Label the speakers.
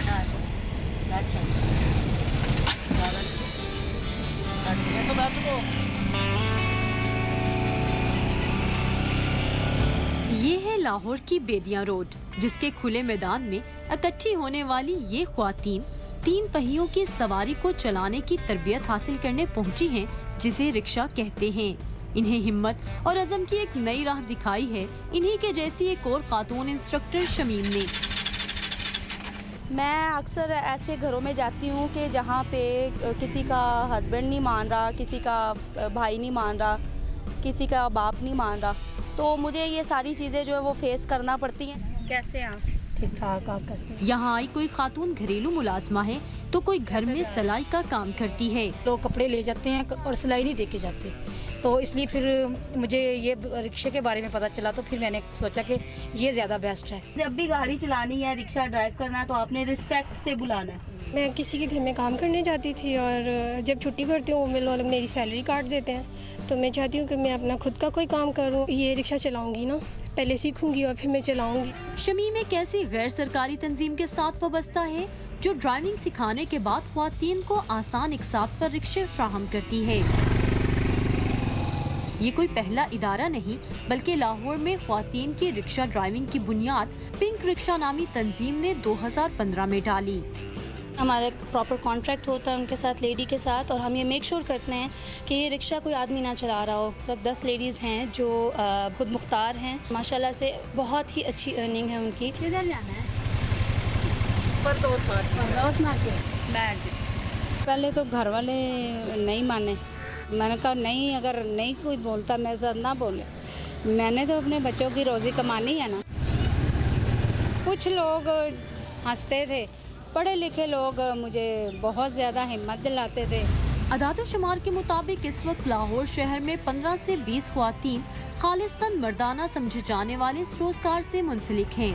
Speaker 1: टाटा अच्छा तो बैठ लो।
Speaker 2: ये है लाहौर की बेदिया रोड, जिसके खुले मैदान में इकट्ठी होने वाली ये ख्वातीन 3 पहियों की सवारी को चलाने की तरबियत हासिल करने पहुंची हैं, जिसे रिक्शा कहते हैं। इन्हें हिम्मत और अज़म की एक नई राह दिखाई है इन्हीं के जैसी एक और खातून इंस्ट्रक्टर शमीम ने।
Speaker 3: मैं अक्सर ऐसे घरों में जाती हूँ कि जहाँ पे किसी का हस्बैंड नहीं मान रहा, किसी का भाई नहीं मान रहा, किसी का बाप नहीं मान रहा, तो मुझे ये सारी चीज़ें जो है वो फेस करना पड़ती हैं। कैसे आप?
Speaker 1: ठीक ठाक आप कैसे?
Speaker 2: यहाँ आई कोई खातून घरेलू मुलाजमा है तो कोई घर में सिलाई का काम करती है।
Speaker 1: लोग कपड़े ले जाते हैं और सिलाई नहीं दे के जाते, तो इसलिए फिर मुझे ये रिक्शे के बारे में पता चला, तो फिर मैंने सोचा कि ये ज़्यादा बेस्ट है।
Speaker 3: जब भी गाड़ी चलानी है, रिक्शा ड्राइव करना है, तो आपने रिस्पेक्ट से बुलाना है।
Speaker 4: मैं किसी के घर में काम करने जाती थी और जब छुट्टी करती हूँ वो लोग मेरी सैलरी काट देते हैं, तो मैं चाहती हूँ कि मैं अपना खुद का कोई काम करूँ। ये रिक्शा चलाऊँगी ना, पहले सीखूंगी और फिर मैं चलाऊँगी।
Speaker 2: शमीम एक ऐसी गैर सरकारी तंजीम के साथ वाबस्ता है जो ड्राइविंग सिखाने के बाद ख्वातीन को आसान इकसात पर रिक्शे फ्राहम करती है। ये कोई पहला इदारा नहीं बल्कि लाहौर में ख्वातीन की रिक्शा ड्राइविंग की बुनियाद पिंक रिक्शा नामी तंजीम ने 2015 में डाली।
Speaker 5: हमारा एक प्रॉपर कॉन्ट्रैक्ट होता है उनके साथ, लेडी के साथ, और हम ये मेक श्योर करते हैं कि ये रिक्शा कोई आदमी ना चला रहा हो। इस वक्त 10 लेडीज़ हैं जो खुद मुख्तार हैं, माशाल्लाह से बहुत ही अच्छी अर्निंग है उनकी।
Speaker 3: किधर जाना है?
Speaker 6: पहले तो घर वाले नहीं माने, मैंने कहा नहीं, अगर नहीं कोई बोलता मेरे साथ ना बोले, मैंने तो अपने बच्चों की रोज़ी कमानी है ना। कुछ लोग हंसते थे, पढ़े लिखे लोग मुझे बहुत ज़्यादा हिम्मत दिलाते थे।
Speaker 2: अदाद-ओ-शुमार के मुताबिक इस वक्त लाहौर शहर में 15 से 20 ख्वातीन खालिस्तान मर्दाना समझे जाने वाले इस रोजगार से मुंसलिक हैं।